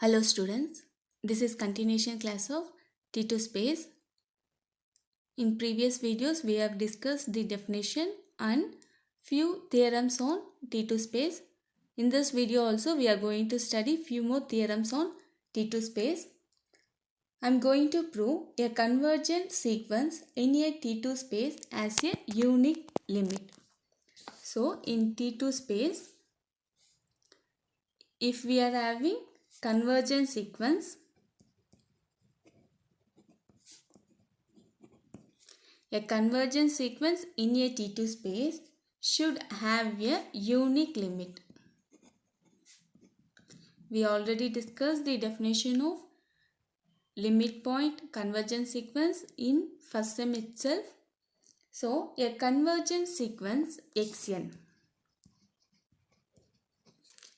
Hello students, this is continuation class of T2 space. In previous videos we have discussed the definition and few theorems on T2 space. In this video also we are going to study few more theorems on T2 space. I am going to prove a convergent sequence in a T2 space as a unique limit. So in T2 space, if we are having convergent sequence, a convergent sequence in a T2 space should have a unique limit. We already discussed the definition of limit point convergent sequence in first sem itself. So, a convergent sequence Xn.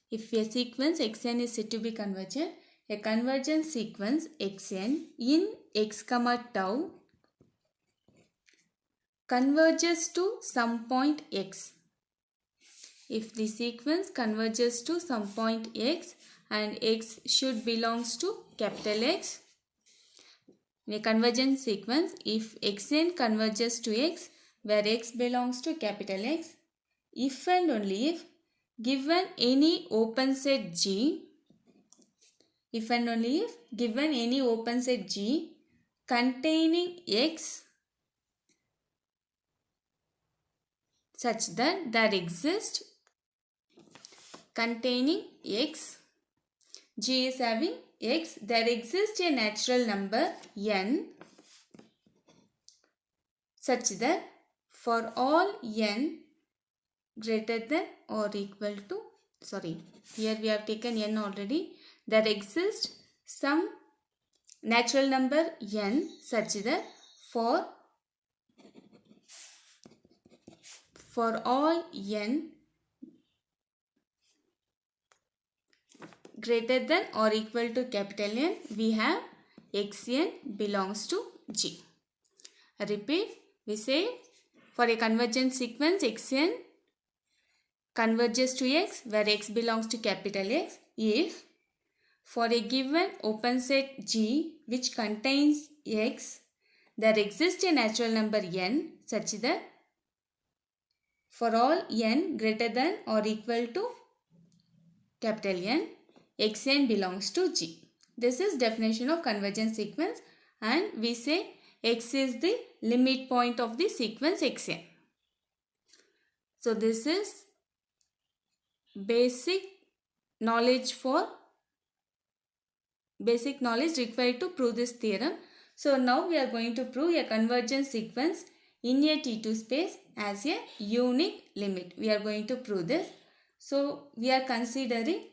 If a sequence Xn is said to be convergent, a convergent sequence Xn in x comma tau converges to some point x. If the sequence converges to some point x and x should belongs to capital X, in a convergent sequence, if xn converges to x where x belongs to capital X, if and only if given any open set G, if and only if given any open set G containing x such that there exists containing x, G is having x, there exists a natural number n such that for all n greater than or equal to, here we have taken n already, there exists some natural number n such that for all n greater than or equal to capital N, we have xn belongs to G. I repeat, we say for a convergent sequence xn converges to x where x belongs to capital X if for a given open set G which contains x there exists a natural number n such that for all n greater than or equal to capital N, xn belongs to G. This is definition of convergent sequence and we say x is the limit point of the sequence xn. So this is basic knowledge required to prove this theorem. So now we are going to prove a convergent sequence in a T2 space as a unique limit. We are going to prove this. So we are considering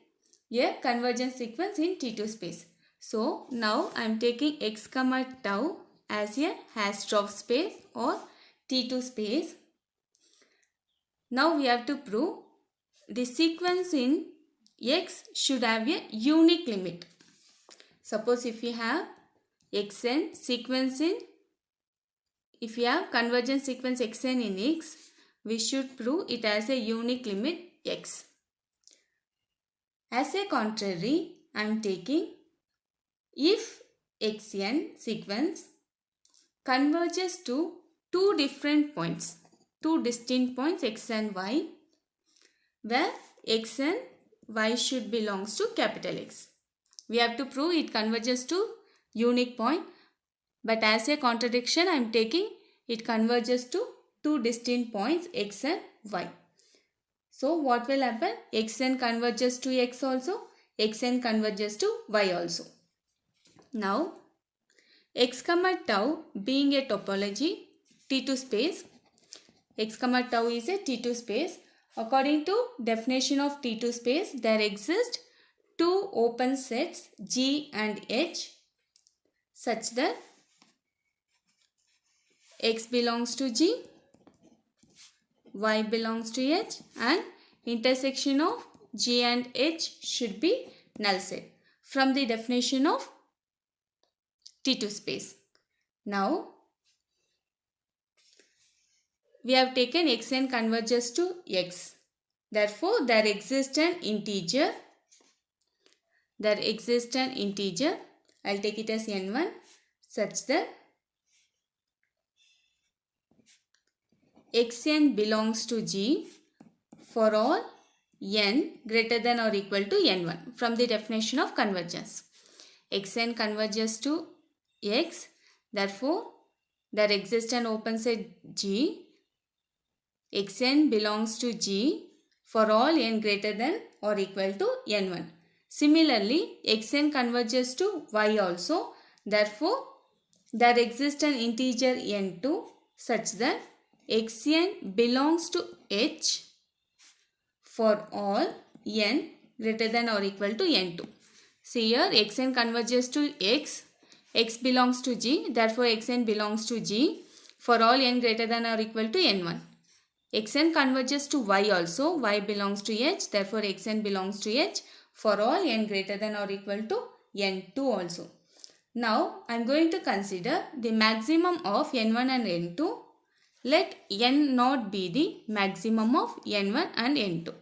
a convergent sequence in T2 space. So now I am taking x comma tau as a Hausdorff space or T2 space. Now we have to prove the sequence in x should have a unique limit. Suppose if we have xn sequence in, if we have convergent sequence xn in x, we should prove it has a unique limit x. As a contrary, I am taking if xn sequence converges to two distinct points x and y, where x and y should belongs to capital X. We have to prove it converges to unique point, but as a contradiction I am taking it converges to two distinct points x and y. So what will happen? Xn converges to x also, xn converges to y also. Now x comma tau being a topology T2 space, x comma tau is a T2 space. According to definition of T2 space, there exist two open sets G and H such that x belongs to G, y belongs to H and intersection of G and H should be null set from the definition of T2 space. Now we have taken xn converges to x. Therefore, there exists an integer there exists an integer, I'll take it as n1, such that xn belongs to G for all n greater than or equal to n1 from the definition of convergence. Xn converges to X, therefore there exists an open set G. Xn belongs to G for all n greater than or equal to n1. Similarly, Xn converges to Y also, therefore there exists an integer n2 such that Xn belongs to H for all n greater than or equal to n2. See here, Xn converges to X, X belongs to G, therefore Xn belongs to G for all n greater than or equal to n1. Xn converges to Y also, Y belongs to H, therefore Xn belongs to H for all n greater than or equal to n2 also. Now I am going to consider the maximum of n1 and n2. Let n not be the maximum of n1 and n2.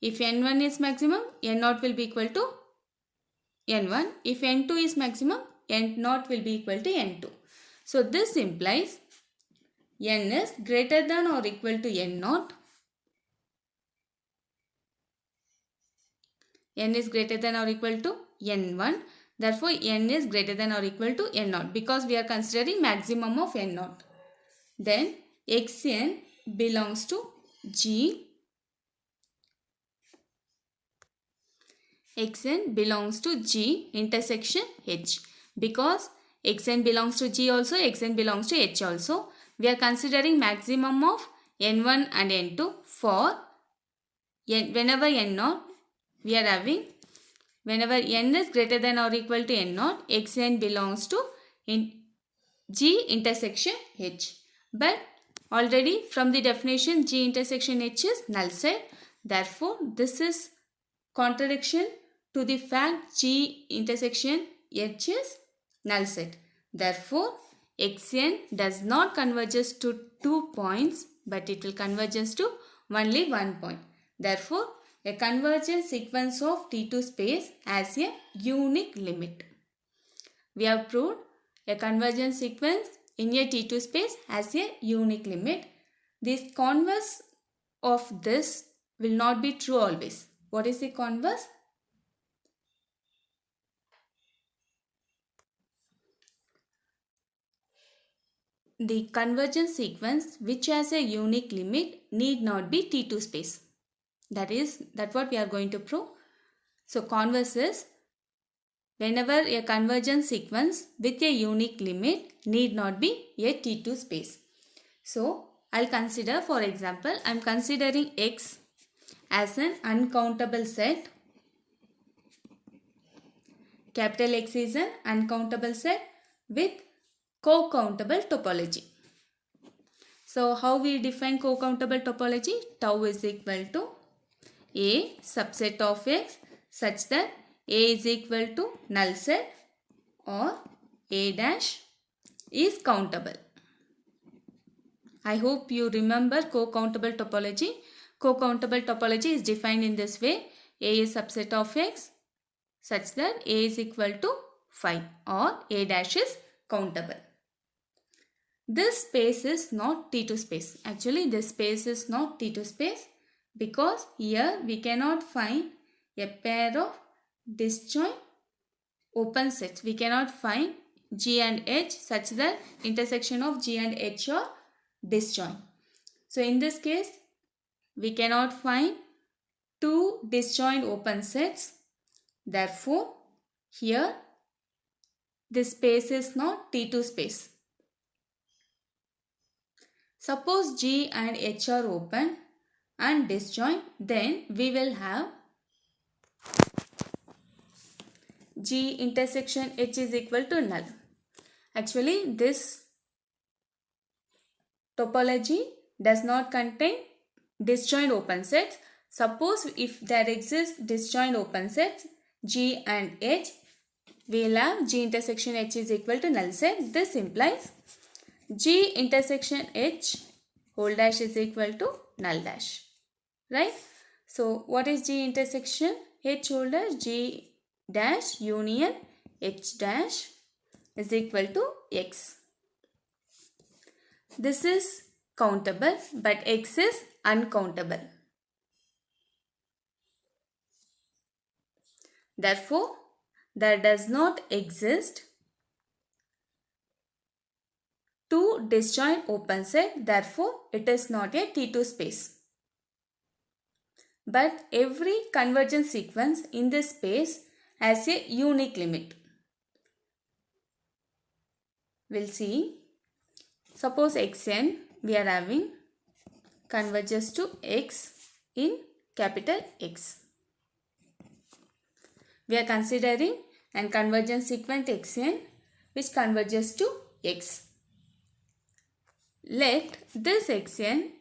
If n1 is maximum, n0 will be equal to n1. If n2 is maximum, n0 will be equal to n2. So this implies n is greater than or equal to n0. N is greater than or equal to n1. Therefore, n is greater than or equal to n0 because we are considering maximum of n0. Then xn belongs to G. Xn belongs to G intersection H. Because Xn belongs to G also, Xn belongs to H also. We are considering maximum of n1 and n2 for whenever n0 we are having, whenever n is greater than or equal to n0, Xn belongs to G intersection H. But already from the definition G intersection H is null set. Therefore, this is contradiction to the fact G intersection H is null set. Therefore, Xn does not converges to 2 points, but it will converges to only 1 point. Therefore, a convergent sequence of T2 space has a unique limit. We have proved a convergent sequence in a T2 space has a unique limit. This converse of this will not be true always. What is the converse? The convergent sequence which has a unique limit need not be T2 space. That's what we are going to prove. So converse is whenever a convergent sequence with a unique limit need not be a T2 space. So I'll consider, for example, I'm considering X as an uncountable set. Capital X is an uncountable set with co-countable topology. So how we define co-countable topology? Tau is equal to A subset of X such that A is equal to null set or A dash is countable. I hope you remember co-countable topology. Co-countable topology is defined in this way. A is subset of X such that A is equal to 5 or A dash is countable. This space is not T2 space. Actually, this space is not T2 space because here we cannot find a pair of disjoint open sets. We cannot find G and H such that intersection of G and H are disjoint. So in this case, we cannot find two disjoint open sets. Therefore, here this space is not T2 space. Suppose G and H are open and disjoint, then we will have G intersection H is equal to null. Actually, this topology does not contain disjoint open sets. Suppose if there exists disjoint open sets G and H, we will have G intersection H is equal to null set. This implies G intersection H whole dash is equal to null dash. Right? So what is G intersection? H holder G dash union H dash is equal to X. This is countable, but X is uncountable. Therefore, there does not exist two disjoint open set. Therefore, it is not a T2 space. But every convergence sequence in this space has a unique limit. We'll see. Suppose Xn we are having converges to X in capital X. We are considering an convergence sequence Xn which converges to X. Let this Xn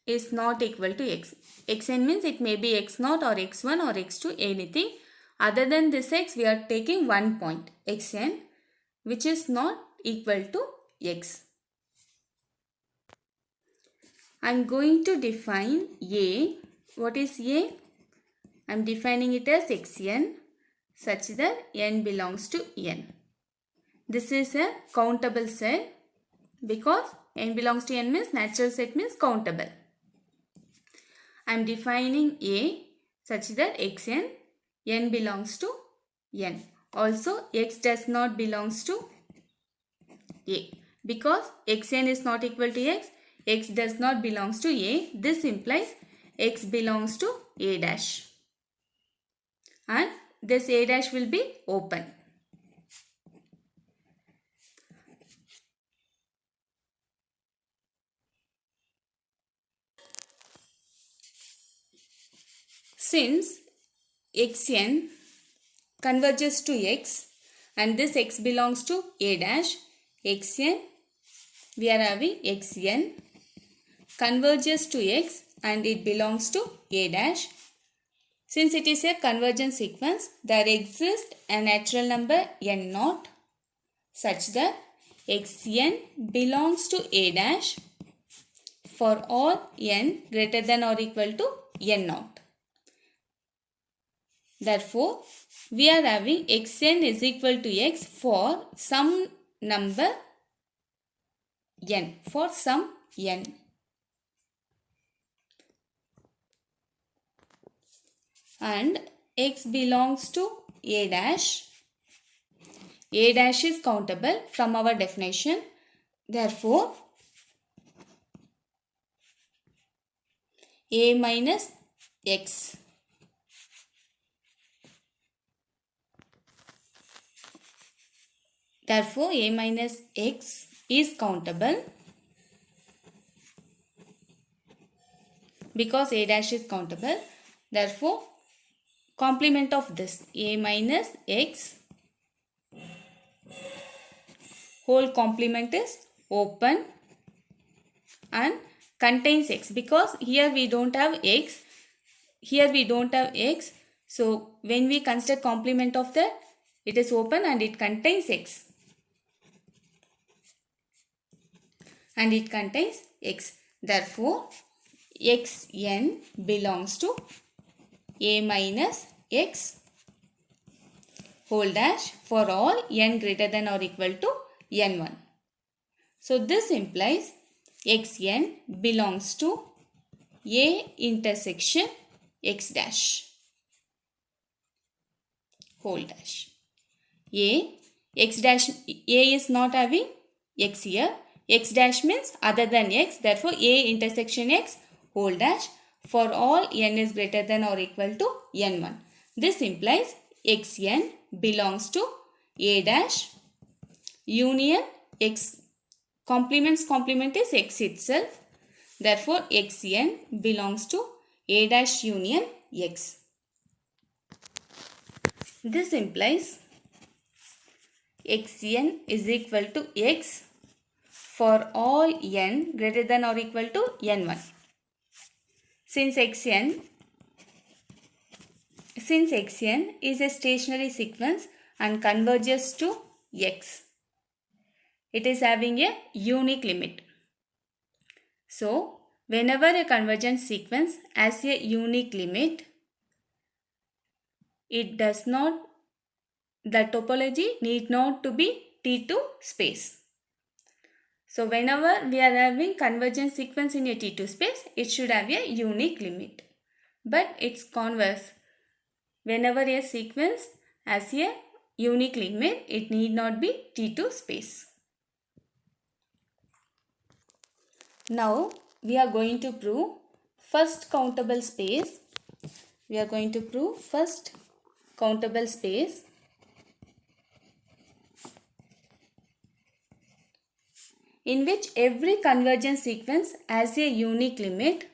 is not equal to X. Xn means it may be X0 or X1 or X2, anything. Other than this X, we are taking one point Xn which is not equal to X. I am going to define A. What is A? I am defining it as Xn such that n belongs to n. This is a countable set because n belongs to n means natural set means countable. I am defining A such that Xn n belongs to n. Also X does not belongs to A because Xn is not equal to X. X does not belongs to A. This implies X belongs to A dash. And this A dash will be open. Since Xn converges to X and this X belongs to A dash, Xn we are having Xn converges to X and it belongs to A dash. Since it is a convergence sequence, there exists a natural number n0 such that Xn belongs to A dash for all n greater than or equal to n0. Therefore, we are having Xn is equal to X for some number n, for some n. And X belongs to A dash. A dash is countable from our definition. Therefore, A minus X. Therefore, A minus X is countable because A dash is countable. Therefore, complement of this A minus X whole complement is open and contains X because here we don't have X. Here we don't have X. So, when we consider complement of that, it is open and it contains X. And it contains X. Therefore, Xn belongs to A minus X whole dash for all n greater than or equal to n1. So, this implies Xn belongs to A intersection X dash whole dash. X dash, A is not having X here. X dash means other than X. Therefore, A intersection X whole dash for all n is greater than or equal to n1. This implies Xn belongs to A dash union X. Complement is X itself. Therefore, Xn belongs to A dash union X. This implies Xn is equal to X for all n greater than or equal to n1. Since Xn is a stationary sequence and converges to X, it is having a unique limit. So, whenever a convergence sequence has a unique limit, the topology need not to be T2 space. So whenever we are having convergence sequence in a T2 space, it should have a unique limit. But it's converse. Whenever a sequence has a unique limit, it need not be T2 space. Now we are going to prove first countable space. We are going to prove first countable space in which every convergence sequence has a unique limit.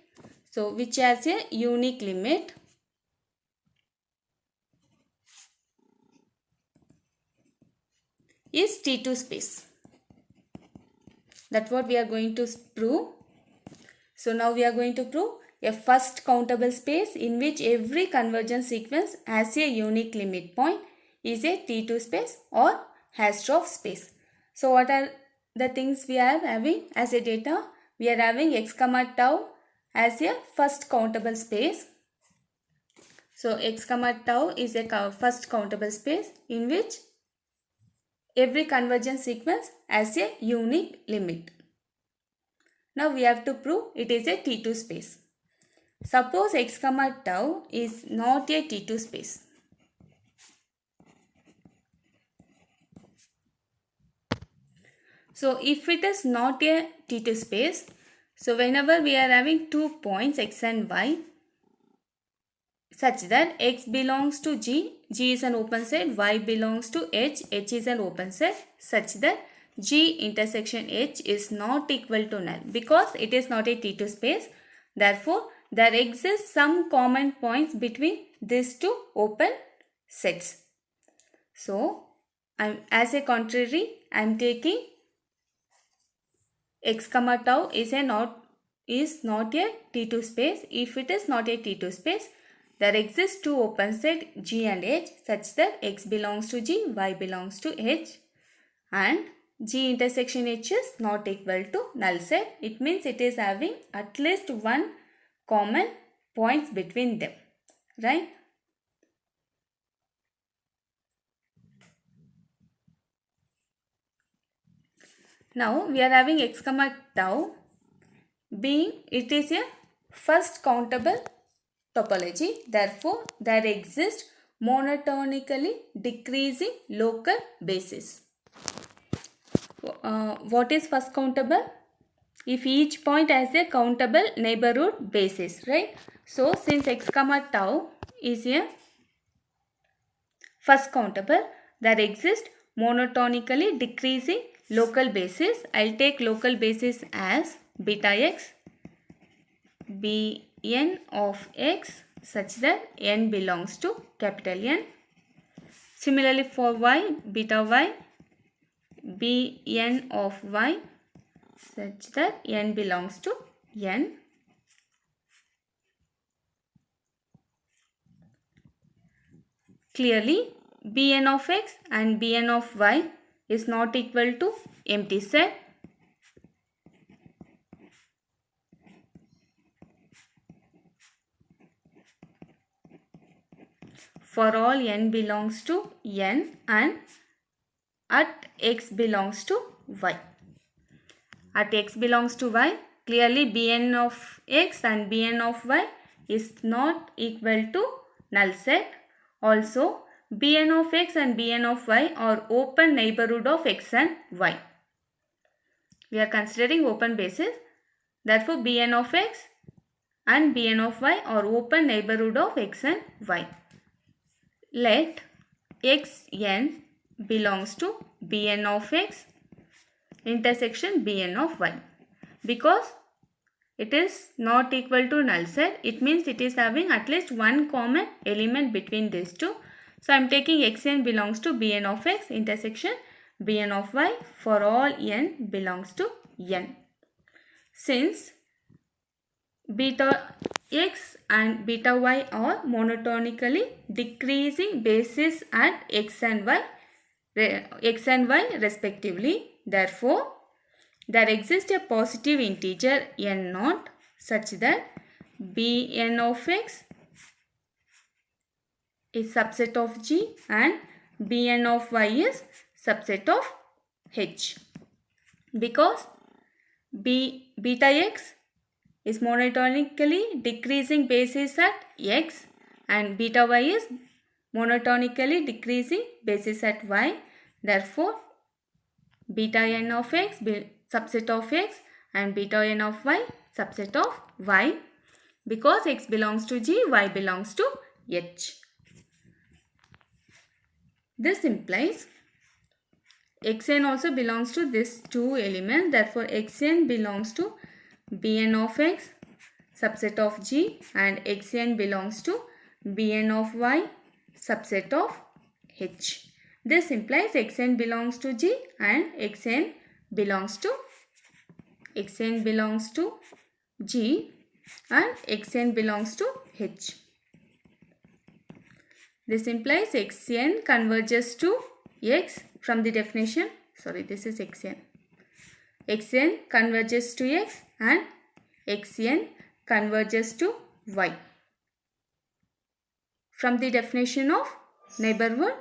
So which has a unique limit is T2 space. That's what we are going to prove. So now we are going to prove a first countable space in which every convergence sequence has a unique limit point is a T2 space or Hausdorff space. So what are the things we are having as a data? We are having x comma tau as a first countable space. So x comma tau is a first countable space in which every convergence sequence has a unique limit. Now we have to prove it is a T2 space. Suppose x comma tau is not a T2 space. So if it is not a T2 space, so whenever we are having 2 points x and y such that x belongs to G, G is an open set, y belongs to H, H is an open set such that G intersection H is not equal to null because it is not a T2 space. Therefore, there exists some common points between these two open sets. So, as a contrary, I am taking x comma tau is not a T2 space. If it is not a T2 space, there exists two open set G and H such that x belongs to G, y belongs to H, and G intersection H is not equal to null set. It means it is having at least one common points between them, right? Now we are having x comma tau being it is a first countable topology. Therefore, there exists monotonically decreasing local basis. What is first countable? If each point has a countable neighborhood basis, right? So, since x comma tau is a first countable, there exists monotonically decreasing local basis. I'll take local basis as beta x, Bn of x such that n belongs to capital N. Similarly for y, beta y, Bn of y such that n belongs to n. Clearly, Bn of x and Bn of y is not equal to empty set. For all n belongs to n and at x belongs to y. At x belongs to y, clearly Bn of x and Bn of y is not equal to null set. Also, Bn of x and Bn of y are open neighborhood of x and y. We are considering open basis. Therefore, Bn of x and Bn of y are open neighborhood of x and y. Let xn belongs to Bn of x intersection Bn of y. Because it is not equal to null set, it means it is having at least one common element between these two. So I am taking xn belongs to Bn of x intersection Bn of y for all n belongs to n. Since beta x and beta y are monotonically decreasing basis at x and y respectively. Therefore, there exists a positive integer n naught such that Bn of x is subset of G and Bn of y is subset of H. Because beta x is monotonically decreasing basis at x and beta y is monotonically decreasing basis at y. Therefore, beta n of x subset of x and beta n of y subset of y, because x belongs to G, y belongs to H. This implies xn also belongs to these two elements. Therefore, xn belongs to Bn of x subset of G and xn belongs to Bn of y subset of H. This implies xn belongs to G and xn belongs to G and xn belongs to H. This implies xn converges to x from the definition. Sorry, this is xn. xn converges to x and xn converges to y. From the definition of neighborhood,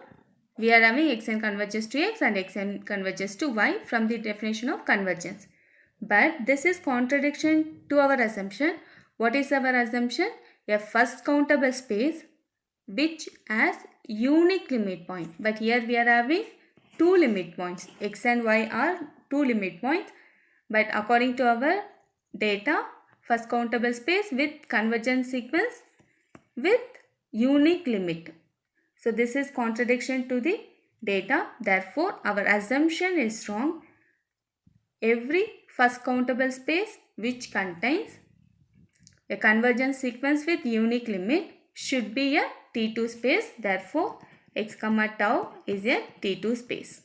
we are having xn converges to x and xn converges to y from the definition of convergence. But this is contradiction to our assumption. What is our assumption? A first countable space which has unique limit point. But here we are having two limit points. X and y are two limit points. But according to our data, first countable space with convergence sequence with unique limit. So this is contradiction to the data. Therefore, our assumption is wrong. Every first countable space which contains a convergence sequence with unique limit should be a T2 space. Therefore, x comma tau is a T2 space.